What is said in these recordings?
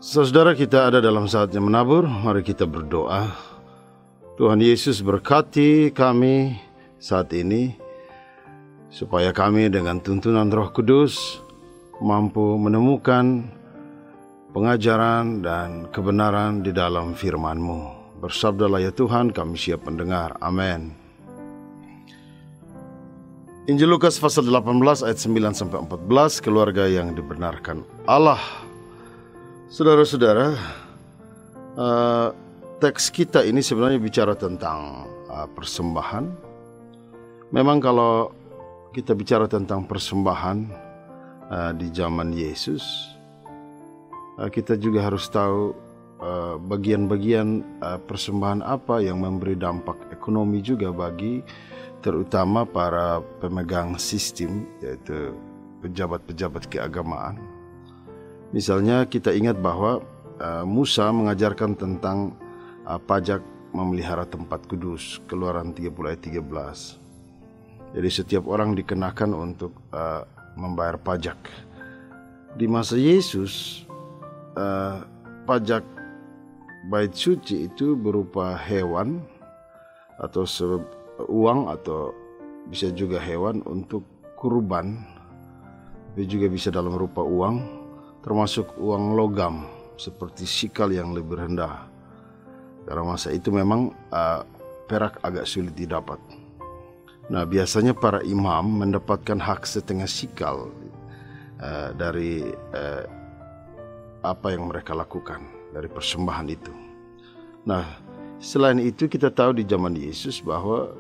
Saudara, kita ada dalam saatnya menabur. Mari kita berdoa. Tuhan Yesus berkati kami saat ini, supaya kami dengan tuntunan Roh Kudus mampu menemukan pengajaran dan kebenaran di dalam firman-Mu. Bersabdalah ya Tuhan, kami siap mendengar. Amin. Injil Lukas pasal 18 ayat 9-14, keluarga yang dibenarkan Allah. Saudara-saudara, teks kita ini sebenarnya bicara tentang persembahan. Memang kalau kita bicara tentang persembahan di zaman Yesus, kita juga harus tahu bagian-bagian persembahan apa yang memberi dampak ekonomi juga bagi terutama para pemegang sistem, yaitu pejabat-pejabat keagamaan. Misalnya kita ingat bahwa Musa mengajarkan tentang pajak memelihara tempat kudus, Keluaran 30 ayat 13. Jadi setiap orang dikenakan untuk membayar pajak. Di masa Yesus, pajak bait suci itu berupa hewan atau uang, atau bisa juga hewan untuk kurban, tapi juga bisa dalam rupa uang, termasuk uang logam seperti sikal yang lebih rendah. Karena masa itu memang perak agak sulit didapat. Nah, biasanya para imam mendapatkan hak setengah sikal dari apa yang mereka lakukan, dari persembahan itu. Nah, selain itu kita tahu di zaman Yesus bahwa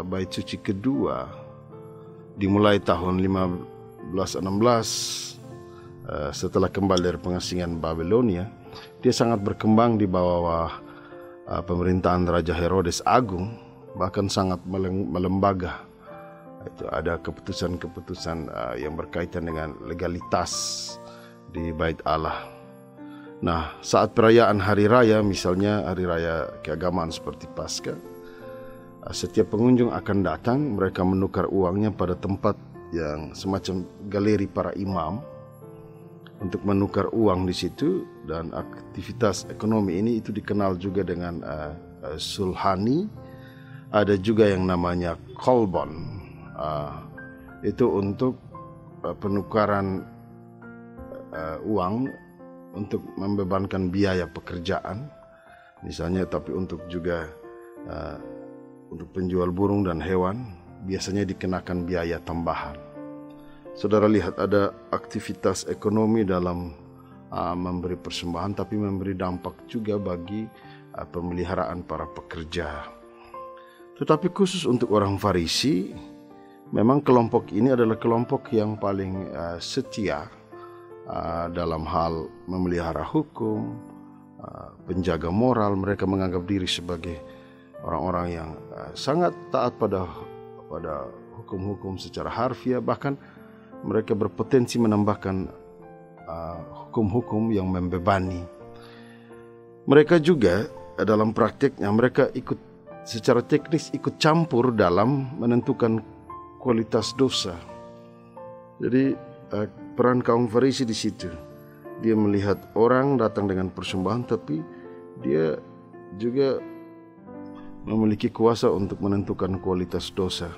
bait suci kedua dimulai tahun 1516 setelah kembali dari pengasingan Babilonia. Dia sangat berkembang di bawah pemerintahan Raja Herodes Agung, bahkan sangat melembaga. Itu ada keputusan-keputusan yang berkaitan dengan legalitas di bait Allah. Nah, saat perayaan hari raya, misalnya hari raya keagamaan seperti Paskah, setiap pengunjung akan datang, mereka menukar uangnya pada tempat yang semacam galeri para imam untuk menukar uang di situ. Dan aktivitas ekonomi ini itu dikenal juga dengan sulhani. Ada juga yang namanya kolbon, itu untuk penukaran uang untuk membebankan biaya pekerjaan misalnya, tapi untuk juga untuk penjual burung dan hewan biasanya dikenakan biaya tambahan. Saudara lihat, ada aktivitas ekonomi dalam memberi persembahan, tapi memberi dampak juga bagi pemeliharaan para pekerja. Tetapi khusus untuk orang Farisi, memang kelompok ini adalah kelompok yang paling setia dalam hal memelihara hukum, penjaga moral. Mereka menganggap diri sebagai orang-orang yang sangat taat pada hukum-hukum secara harfiah. Bahkan mereka berpotensi menambahkan hukum-hukum yang membebani. Mereka juga dalam praktiknya mereka ikut secara teknis ikut campur dalam menentukan kualitas dosa. Jadi peran kaum Farisi di situ, dia melihat orang datang dengan persembahan, tapi dia juga memiliki kuasa untuk menentukan kualitas dosa.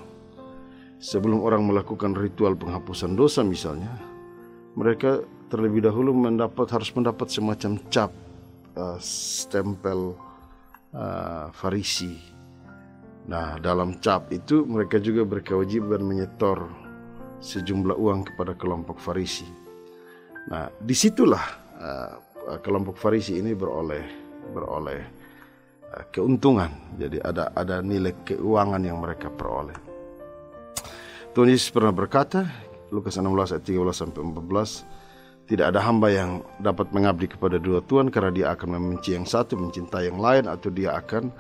Sebelum orang melakukan ritual penghapusan dosa misalnya, mereka terlebih dahulu harus mendapat semacam cap, stempel Farisi. Nah, dalam cap itu mereka juga berkewajiban menyetor sejumlah uang kepada kelompok Farisi. Nah, disitulah kelompok Farisi ini beroleh keuntungan. Jadi ada nilai keuangan yang mereka peroleh. Tuhan Yesus pernah berkata, Lukas 16 ayat 13-14, tidak ada hamba yang dapat mengabdi kepada dua tuan, karena dia akan membenci yang satu, mencintai yang lain, atau dia akan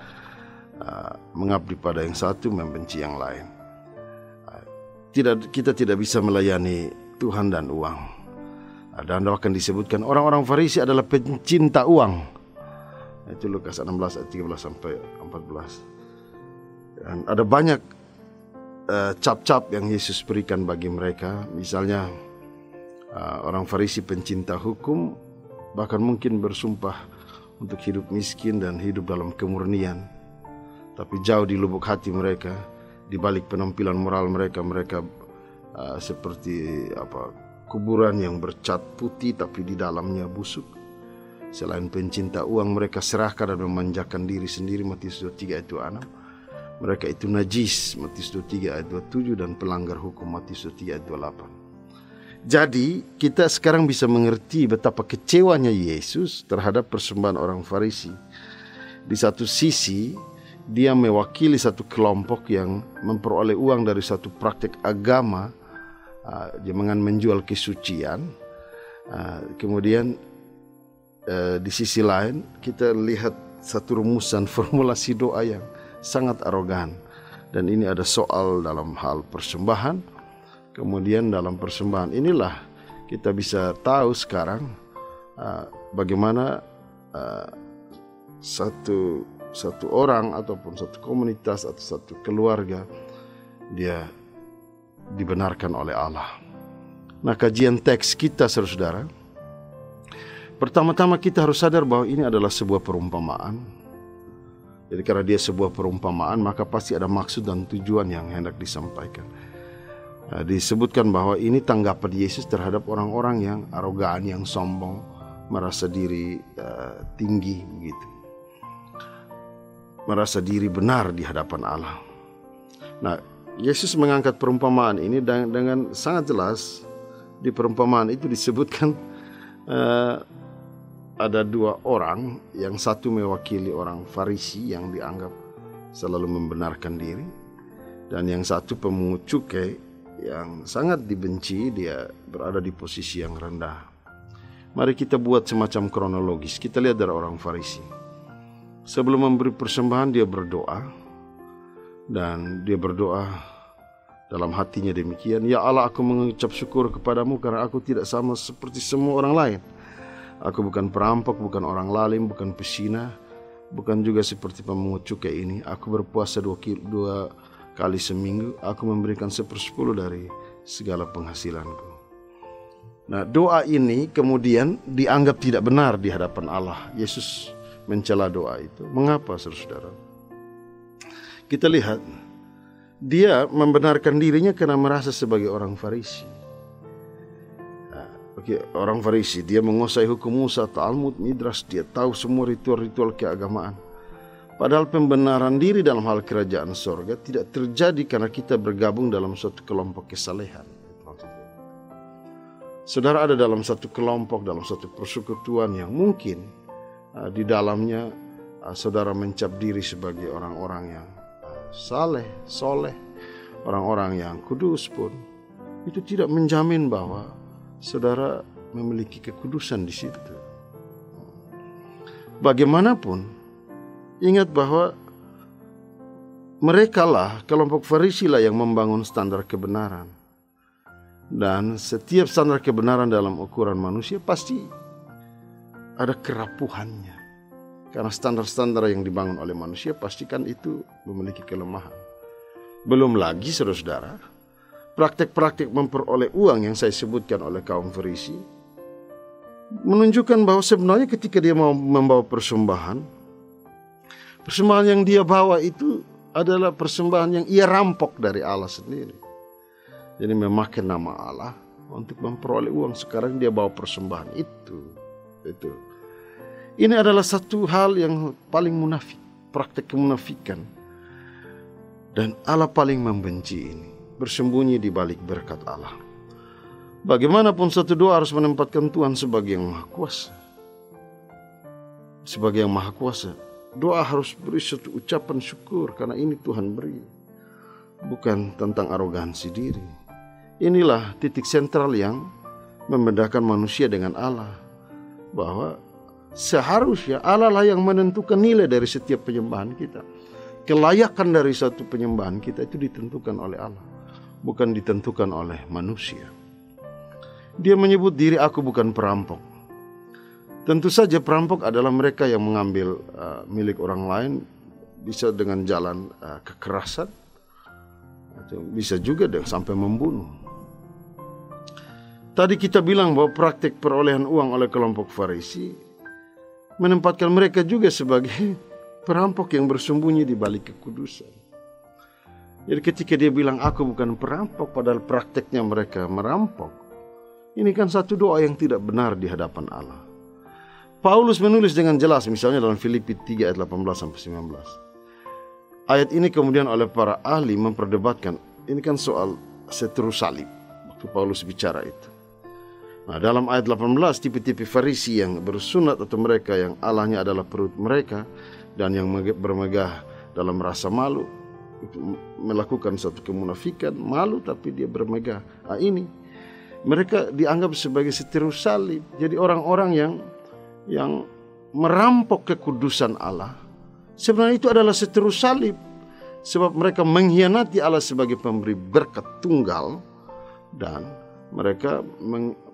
mengabdi pada yang satu, membenci yang lain. Kita tidak bisa melayani Tuhan dan uang. Dan akan disebutkan orang-orang Farisi adalah pencinta uang. Itu Lukas 16 ayat 13-14. Dan ada banyak cap-cap yang Yesus berikan bagi mereka. Misalnya orang Farisi pencinta hukum, bahkan mungkin bersumpah untuk hidup miskin dan hidup dalam kemurnian. Tapi jauh di lubuk hati mereka, di balik penampilan moral mereka, seperti kuburan yang bercat putih tapi di dalamnya busuk. Selain pencinta uang, mereka serakah dan memanjakan diri sendiri, Matius 23 ayat 26. Mereka itu najis, Matius 23 ayat 27, dan pelanggar hukum, Matius 23 ayat 28. Jadi kita sekarang bisa mengerti betapa kecewanya Yesus terhadap persembahan orang Farisi. Di satu sisi dia mewakili satu kelompok yang memperoleh uang dari satu praktek agama, dengan menjual kesucian. Kemudian di sisi lain kita lihat satu rumusan formulasi doa yang sangat arogan. Dan ini ada soal dalam hal persembahan. Kemudian dalam persembahan inilah kita bisa tahu sekarang bagaimana satu orang ataupun satu komunitas atau satu keluarga dia dibenarkan oleh Allah. Nah, kajian teks kita, saudara-saudara, pertama-tama kita harus sadar bahwa ini adalah sebuah perumpamaan. Jadi karena dia sebuah perumpamaan, maka pasti ada maksud dan tujuan yang hendak disampaikan. Disebutkan bahwa ini tanggapan Yesus terhadap orang-orang yang arogan, yang sombong, merasa diri tinggi begitu, merasa diri benar di hadapan Allah. Nah, Yesus mengangkat perumpamaan ini dengan sangat jelas. Di perumpamaan itu disebutkan ada dua orang, yang satu mewakili orang Farisi yang dianggap selalu membenarkan diri, dan yang satu pemungut cukai yang sangat dibenci, dia berada di posisi yang rendah. Mari kita buat semacam kronologis. Kita lihat dari orang Farisi. Sebelum memberi persembahan dia berdoa, dan dia berdoa dalam hatinya demikian, "Ya Allah, aku mengucap syukur kepadamu karena aku tidak sama seperti semua orang lain. Aku bukan perampok, bukan orang lalim, bukan pesina, bukan juga seperti pemungut cukai ini. Aku berpuasa 2 kali seminggu. Aku memberikan 1/10 dari segala penghasilanku." Nah, doa ini kemudian dianggap tidak benar di hadapan Allah. Yesus mencela doa itu. Mengapa, saudara-saudara? Kita lihat, dia membenarkan dirinya karena merasa sebagai orang Farisi. Orang Farisi, dia menguasai hukum Musa, Talmud, Midrash, dia tahu semua ritual-ritual keagamaan. Padahal pembenaran diri dalam hal kerajaan sorga tidak terjadi karena kita bergabung dalam suatu kelompok kesalehan. Saudara ada dalam satu kelompok, dalam satu persekutuan yang mungkin di dalamnya saudara mencap diri sebagai orang-orang yang saleh, soleh, orang-orang yang kudus pun, itu tidak menjamin bahwa saudara memiliki kekudusan di situ. Bagaimanapun, ingat bahwa merekalah, kelompok Farisi lah yang membangun standar kebenaran. Dan setiap standar kebenaran dalam ukuran manusia pasti ada kerapuhannya. Karena standar-standar yang dibangun oleh manusia pastikan itu memiliki kelemahan. Belum lagi, saudara-saudara, praktek-praktek memperoleh uang yang saya sebutkan oleh kaum Farisi menunjukkan bahwa sebenarnya ketika dia mau membawa persembahan yang dia bawa itu adalah persembahan yang ia rampok dari Allah sendiri. Jadi memakai nama Allah untuk memperoleh uang. Sekarang dia bawa persembahan itu. Ini adalah satu hal yang paling munafik, praktek kemunafikan. Dan Allah paling membenci ini, bersembunyi di balik berkat Allah. Bagaimanapun satu doa harus menempatkan Tuhan sebagai yang maha kuasa. Sebagai yang maha kuasa, doa harus beri suatu ucapan syukur karena ini Tuhan beri. Bukan tentang arogansi diri. Inilah titik sentral yang membedakan manusia dengan Allah. Bahwa seharusnya Allah lah yang menentukan nilai dari setiap penyembahan kita. Kelayakan dari satu penyembahan kita itu ditentukan oleh Allah, bukan ditentukan oleh manusia. Dia menyebut diri, "Aku bukan perampok." Tentu saja perampok adalah mereka yang mengambil milik orang lain, bisa dengan jalan kekerasan, atau bisa juga sampai membunuh. Tadi kita bilang bahwa praktik perolehan uang oleh kelompok Farisi menempatkan mereka juga sebagai perampok yang bersembunyi di balik kekudusan. Jadi ketika dia bilang aku bukan perampok, padahal prakteknya mereka merampok, ini kan satu doa yang tidak benar di hadapan Allah. Paulus menulis dengan jelas misalnya dalam Filipi 3 ayat 18-19. Ayat ini kemudian oleh para ahli memperdebatkan, ini kan soal seteru salib waktu Paulus bicara itu. Nah, dalam ayat 18 tipe-tipe Farisi yang bersunat atau mereka yang Allahnya adalah perut mereka dan yang bermegah dalam rasa malu, itu melakukan suatu kemunafikan, malu tapi dia bermegah. Nah, ini mereka dianggap sebagai seteru salib. Jadi orang-orang yang merampok kekudusan Allah, sebenarnya itu adalah seteru salib. Sebab mereka mengkhianati Allah sebagai pemberi berkat tunggal dan mereka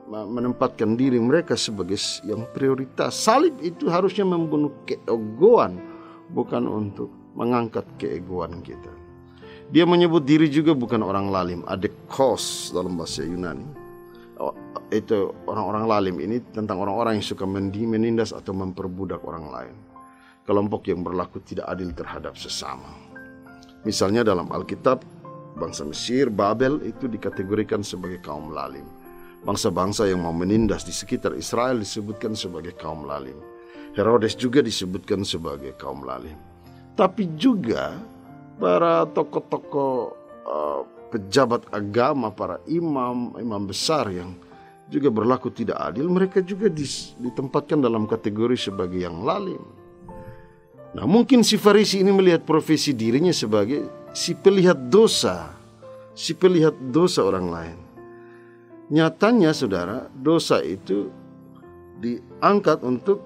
menempatkan diri mereka sebagai yang prioritas. Salib itu harusnya membunuh keegoan, bukan untuk mengangkat keegoan kita. Dia menyebut diri juga bukan orang lalim, adekos dalam bahasa Yunani. Itu orang-orang lalim ini tentang orang-orang yang suka menindas atau memperbudak orang lain. Kelompok yang berlaku tidak adil terhadap sesama. Misalnya dalam Alkitab, bangsa Mesir, Babel itu dikategorikan sebagai kaum lalim. Bangsa-bangsa yang mau menindas di sekitar Israel disebutkan sebagai kaum lalim. Herodes juga disebutkan sebagai kaum lalim. Tapi juga para tokoh-tokoh pejabat agama, para imam besar yang juga berlaku tidak adil, mereka juga ditempatkan dalam kategori sebagai yang lalim. Nah, mungkin si Farisi ini melihat profesi dirinya sebagai si pelihat dosa orang lain. Nyatanya saudara, dosa itu diangkat untuk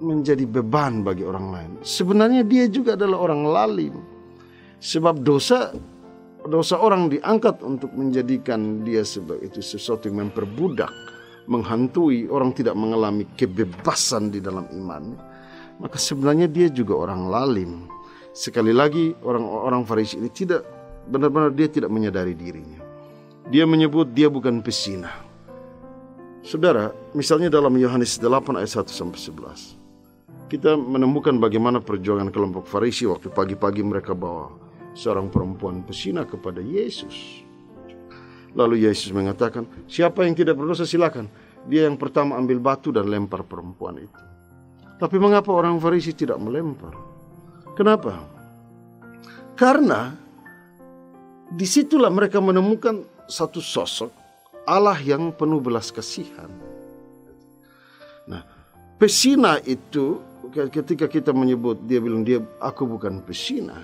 menjadi beban bagi orang lain. Sebenarnya dia juga adalah orang lalim. Sebab dosa orang diangkat untuk menjadikan dia sebagai itu sesuatu yang memperbudak, menghantui, orang tidak mengalami kebebasan di dalam imannya. Maka sebenarnya dia juga orang lalim. Sekali lagi orang Farisi ini tidak benar-benar dia tidak menyadari dirinya. Dia menyebut dia bukan pesina. Saudara, misalnya dalam Yohanes 8 ayat 1-11. Kita menemukan bagaimana perjuangan kelompok Farisi waktu pagi-pagi mereka bawa seorang perempuan pesina kepada Yesus. Lalu Yesus mengatakan, siapa yang tidak berdosa silakan. Dia yang pertama ambil batu dan lempar perempuan itu. Tapi mengapa orang Farisi tidak melempar? Kenapa? Karena disitulah mereka menemukan satu sosok Allah yang penuh belas kasihan. Nah, pesina itu ketika kita menyebut dia bilang aku bukan pesina.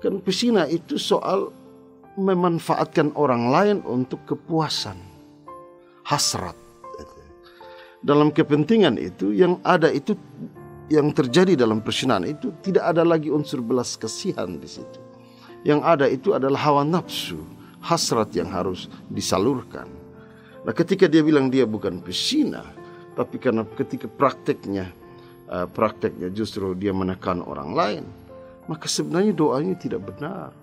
Kan pesina itu soal memanfaatkan orang lain untuk kepuasan, hasrat. Dalam kepentingan itu yang ada itu yang terjadi dalam persinaan itu tidak ada lagi unsur belas kasihan di situ. Yang ada itu adalah hawa nafsu, hasrat yang harus disalurkan. Nah, ketika dia bilang dia bukan pesina, tapi karena ketika prakteknya justru dia menekan orang lain, maka sebenarnya doanya tidak benar.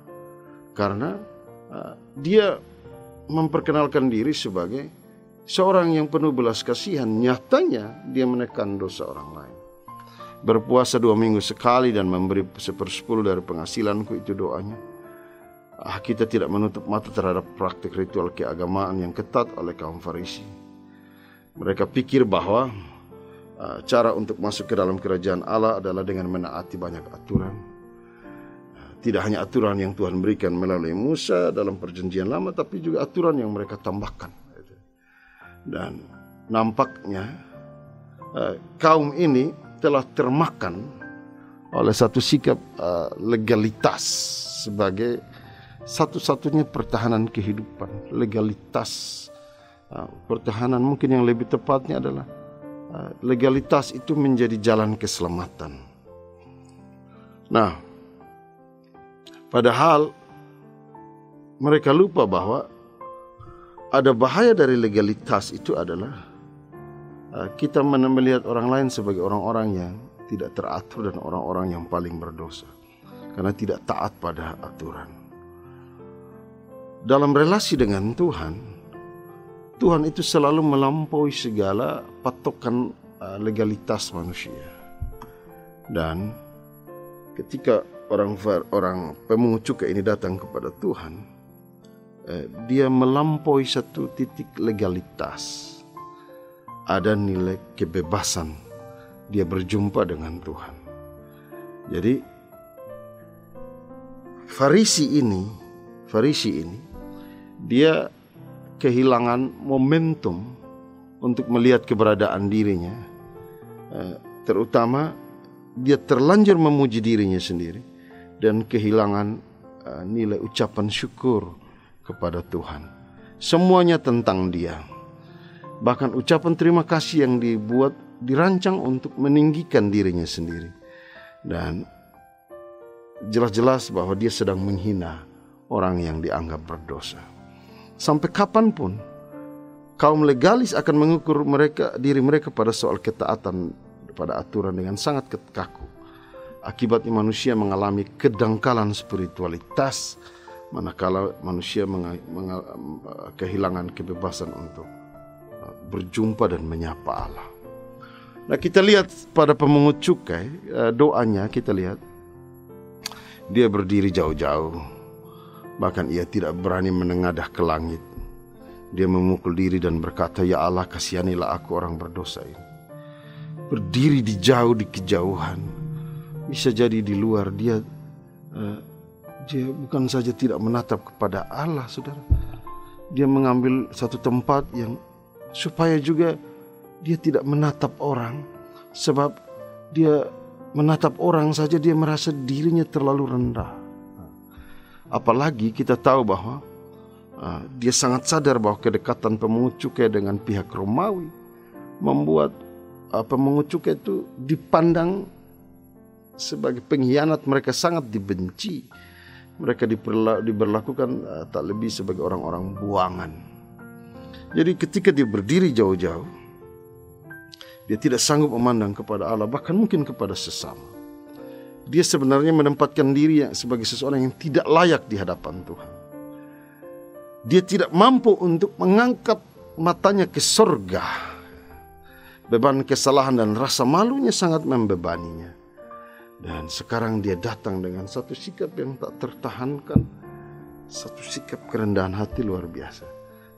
Karena dia memperkenalkan diri sebagai seorang yang penuh belas kasihan, nyatanya dia menekan dosa orang lain. Berpuasa 2 minggu sekali dan memberi 1/10 dari penghasilanku, itu doanya. Kita tidak menutup mata terhadap praktik ritual keagamaan yang ketat oleh kaum Farisi. Mereka pikir bahwa cara untuk masuk ke dalam kerajaan Allah adalah dengan menaati banyak aturan. Tidak hanya aturan yang Tuhan berikan melalui Musa dalam perjanjian lama, tapi juga aturan yang mereka tambahkan. Dan nampaknya kaum ini telah termakan oleh satu sikap legalitas sebagai satu-satunya pertahanan kehidupan. Legalitas pertahanan, mungkin yang lebih tepatnya adalah legalitas itu menjadi jalan keselamatan. Nah, padahal mereka lupa bahwa ada bahaya dari legalitas itu adalah kita melihat orang lain sebagai orang-orang yang tidak teratur dan orang-orang yang paling berdosa karena tidak taat pada aturan. Dalam relasi dengan Tuhan, Tuhan itu selalu melampaui segala patokan legalitas manusia. Dan ketika orang pemungut cukai ini datang kepada Tuhan, dia melampaui satu titik legalitas. Ada nilai kebebasan dia berjumpa dengan Tuhan. Jadi Farisi ini dia kehilangan momentum untuk melihat keberadaan dirinya, terutama dia terlanjur memuji dirinya sendiri dan kehilangan nilai ucapan syukur kepada Tuhan. Semuanya tentang dia. Bahkan ucapan terima kasih yang dirancang untuk meninggikan dirinya sendiri. Dan jelas-jelas bahwa dia sedang menghina orang yang dianggap berdosa. Sampai kapanpun kaum legalis akan mengukur diri mereka pada soal ketaatan pada aturan dengan sangat kaku. Akibatnya manusia mengalami kedangkalan spiritualitas, manakala manusia kehilangan kebebasan untuk berjumpa dan menyapa Allah. Nah, kita lihat pada pemungut cukai, doanya kita lihat dia berdiri jauh-jauh, bahkan ia tidak berani menengadah ke langit. Dia memukul diri dan berkata, "Ya Allah, kasihanilah aku orang berdosa ini." Berdiri di kejauhan. Bisa jadi di luar dia bukan saja tidak menatap kepada Allah, saudara. Dia mengambil satu tempat yang supaya juga dia tidak menatap orang, sebab dia menatap orang saja dia merasa dirinya terlalu rendah. Apalagi kita tahu bahwa dia sangat sadar bahwa kedekatan pemungut cukai dengan pihak Romawi membuat pemungut cukai itu dipandang sebagai pengkhianat. Mereka sangat dibenci. Mereka diberlakukan tak lebih sebagai orang-orang buangan. Jadi ketika dia berdiri jauh-jauh, dia tidak sanggup memandang kepada Allah, bahkan mungkin kepada sesama. Dia sebenarnya menempatkan diri sebagai seseorang yang tidak layak di hadapan Tuhan. Dia tidak mampu untuk mengangkat matanya ke surga. Beban kesalahan dan rasa malunya sangat membebaninya. Dan sekarang dia datang dengan satu sikap yang tak tertahankan, satu sikap kerendahan hati luar biasa.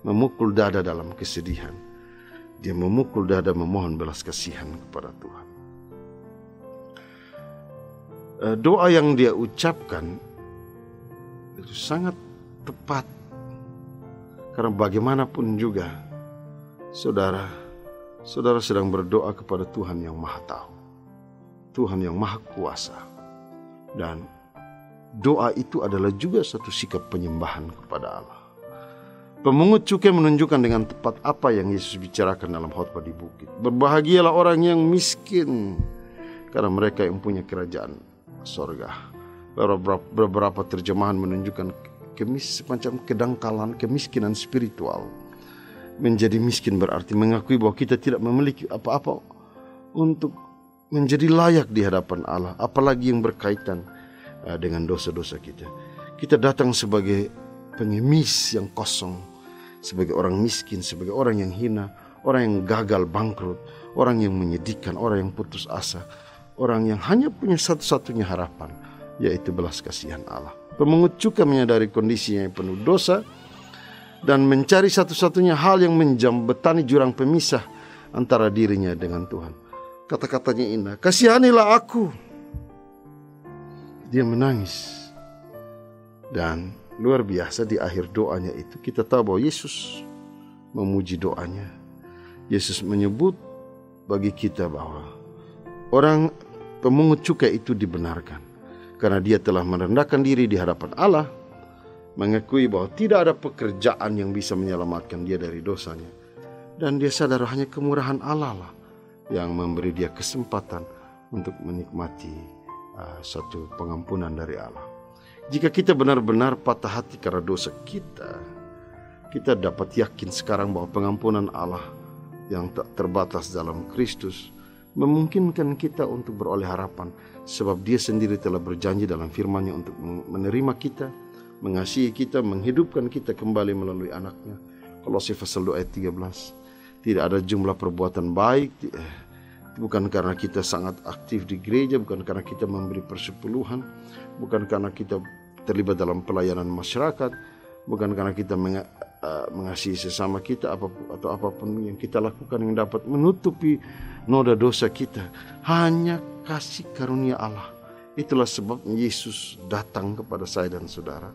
Memukul dada dalam kesedihan. Dia memukul dada memohon belas kasihan kepada Tuhan. Doa yang dia ucapkan itu sangat tepat. Karena bagaimanapun juga saudara sedang berdoa kepada Tuhan yang Maha Tahu, Tuhan yang Maha Kuasa. Dan doa itu adalah juga satu sikap penyembahan kepada Allah. Pemungut cukai menunjukkan dengan tepat apa yang Yesus bicarakan dalam khotbah di bukit. Berbahagialah orang yang miskin, karena mereka yang punya kerajaan sorga. Beberapa terjemahan menunjukkan semacam kedangkalan, kemiskinan spiritual. Menjadi miskin berarti mengakui bahwa kita tidak memiliki apa-apa untuk menjadi layak di hadapan Allah, apalagi yang berkaitan dengan dosa-dosa kita. Kita datang sebagai pengemis yang kosong, sebagai orang miskin, sebagai orang yang hina, orang yang gagal bangkrut, orang yang menyedihkan, orang yang putus asa, orang yang hanya punya satu-satunya harapan, yaitu belas kasihan Allah. Pemungut cukai menyadari kondisinya yang penuh dosa dan mencari satu-satunya hal yang menjembatani jurang pemisah antara dirinya dengan Tuhan. Kata-katanya indah, "Kasihanilah aku." Dia menangis. Dan luar biasa di akhir doanya itu kita tahu bahwa Yesus memuji doanya. Yesus menyebut bagi kita bahwa orang pemungut cukai itu dibenarkan karena dia telah merendahkan diri di hadapan Allah, mengakui bahwa tidak ada pekerjaan yang bisa menyelamatkan dia dari dosanya, dan dia sadar hanya kemurahan Allah lah yang memberi dia kesempatan untuk menikmati satu pengampunan dari Allah. Jika kita benar-benar patah hati karena dosa kita dapat yakin sekarang bahwa pengampunan Allah yang tak terbatas dalam Kristus memungkinkan kita untuk beroleh harapan, sebab Dia sendiri telah berjanji dalam firman-Nya untuk menerima kita, mengasihi kita, menghidupkan kita kembali melalui anaknya. Kolose pasal 2 ayat 13. Tidak ada jumlah perbuatan baik, bukan karena kita sangat aktif di gereja, bukan karena kita memberi persepuluhan, bukan karena kita terlibat dalam pelayanan masyarakat, bukan karena kita mengasihi sesama kita atau apapun yang kita lakukan yang dapat menutupi noda dosa kita. Hanya kasih karunia Allah. Itulah sebabnya Yesus datang kepada saya dan saudara,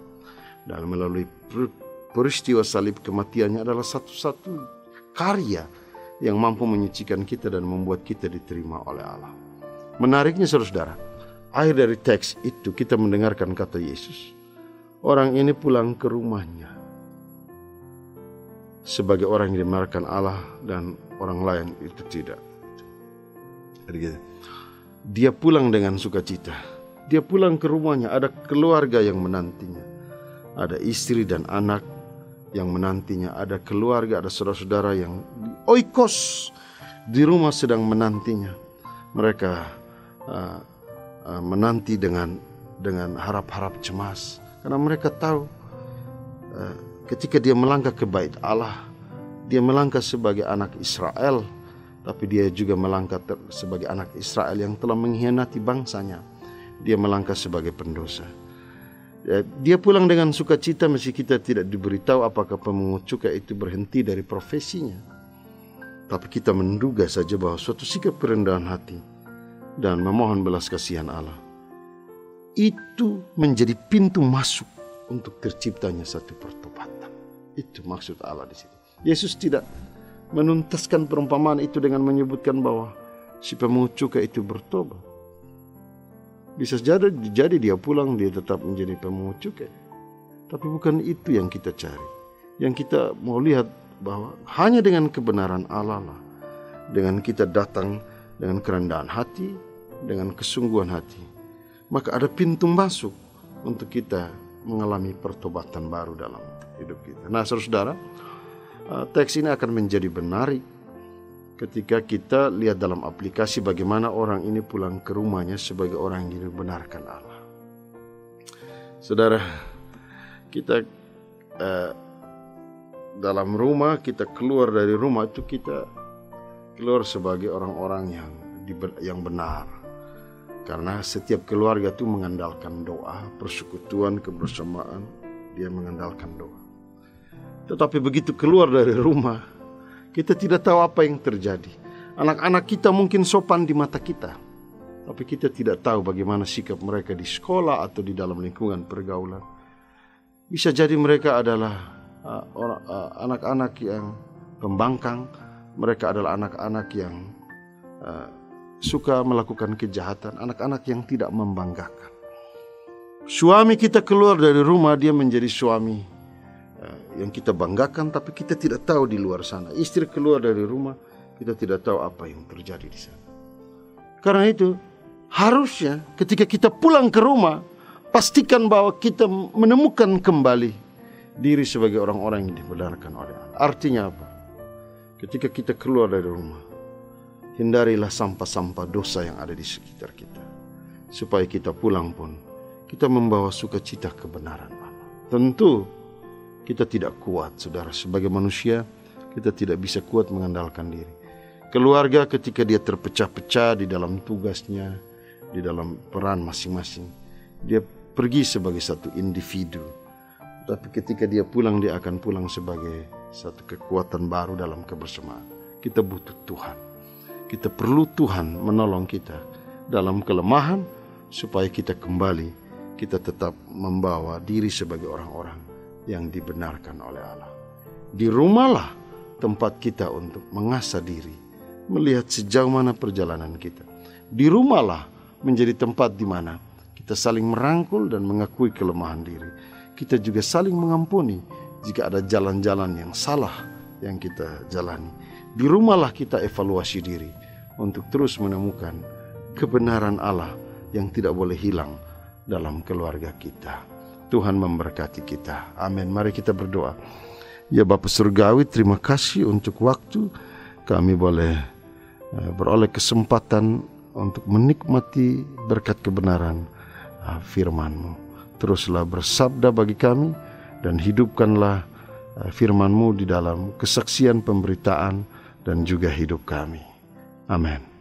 dan melalui peristiwa salib kematiannya adalah satu-satu karya yang mampu menyucikan kita dan membuat kita diterima oleh Allah. Menariknya saudara, akhir dari teks itu kita mendengarkan kata Yesus, orang ini pulang ke rumahnya sebagai orang yang dibenarkan Allah dan orang lain itu tidak. Dia pulang dengan sukacita. Dia pulang ke rumahnya, ada keluarga yang menantinya. Ada istri dan anak yang menantinya, ada keluarga, ada saudara-saudara yang oikos di rumah sedang menantinya. Mereka menanti dengan harap-harap cemas, karena mereka tahu ketika dia melangkah ke bait Allah, dia melangkah sebagai anak Israel, tapi dia juga melangkah sebagai anak Israel yang telah mengkhianati bangsanya. Dia melangkah sebagai pendosa. Dia pulang dengan sukacita meski kita tidak diberitahu apakah pemungut cukai itu berhenti dari profesinya. Tapi kita menduga saja bahwa suatu sikap kerendahan hati dan memohon belas kasihan Allah itu menjadi pintu masuk untuk terciptanya satu pertobatan. Itu maksud Allah di situ. Yesus tidak menuntaskan perumpamaan itu dengan menyebutkan bahwa si pemungut cukai itu bertobat. Bisa jadi dia pulang, dia tetap menjadi pemungut cukai. Tapi bukan itu yang kita cari. Yang kita mau lihat bahwa hanya dengan kebenaran Allah lah, dengan kita datang dengan kerendahan hati, dengan kesungguhan hati, maka ada pintu masuk untuk kita mengalami pertobatan baru dalam hidup kita. Nah saudara, teks ini akan menjadi menarik ketika kita lihat dalam aplikasi bagaimana orang ini pulang ke rumahnya sebagai orang yang dibenarkan Allah. Saudara, kita dalam rumah, kita keluar dari rumah itu kita keluar sebagai orang-orang yang benar. Karena setiap keluarga itu mengandalkan doa, persekutuan, kebersamaan, dia mengandalkan doa. Tetapi begitu keluar dari rumah, kita tidak tahu apa yang terjadi. Anak-anak kita mungkin sopan di mata kita, tapi kita tidak tahu bagaimana sikap mereka di sekolah atau di dalam lingkungan pergaulan. Bisa jadi mereka adalah anak-anak yang pembangkang, mereka adalah anak-anak yang suka melakukan kejahatan, anak-anak yang tidak membanggakan. Suami kita keluar dari rumah, dia menjadi suami yang kita banggakan, tapi kita tidak tahu di luar sana. Istri keluar dari rumah, kita tidak tahu apa yang terjadi di sana. Karena itu, harusnya ketika kita pulang ke rumah, pastikan bahwa kita menemukan kembali diri sebagai orang-orang yang dibenarkan oleh Allah. Artinya apa? Ketika kita keluar dari rumah, hindarilah sampah-sampah dosa yang ada di sekitar kita. Supaya kita pulang pun, kita membawa sukacita kebenaran Allah. Tentu, kita tidak kuat, saudara. Sebagai manusia, kita tidak bisa kuat mengandalkan diri. Keluarga ketika dia terpecah-pecah di dalam tugasnya, di dalam peran masing-masing, dia pergi sebagai satu individu. Tapi ketika dia pulang, dia akan pulang sebagai satu kekuatan baru dalam kebersamaan. Kita butuh Tuhan. Kita perlu Tuhan menolong kita dalam kelemahan, supaya kita kembali, kita tetap membawa diri sebagai orang-orang yang dibenarkan oleh Allah. Di rumahlah tempat kita untuk mengasah diri, melihat sejauh mana perjalanan kita. Di rumahlah menjadi tempat di mana kita saling merangkul dan mengakui kelemahan diri. Kita juga saling mengampuni jika ada jalan-jalan yang salah yang kita jalani. Di rumahlah kita evaluasi diri untuk terus menemukan kebenaran Allah yang tidak boleh hilang dalam keluarga kita. Tuhan memberkati kita. Amin. Mari kita berdoa. Ya Bapa Surgawi, terima kasih untuk waktu kami boleh beroleh kesempatan untuk menikmati berkat kebenaran firman-Mu. Teruslah bersabda bagi kami dan hidupkanlah firman-Mu di dalam kesaksian pemberitaan dan juga hidup kami. Amin.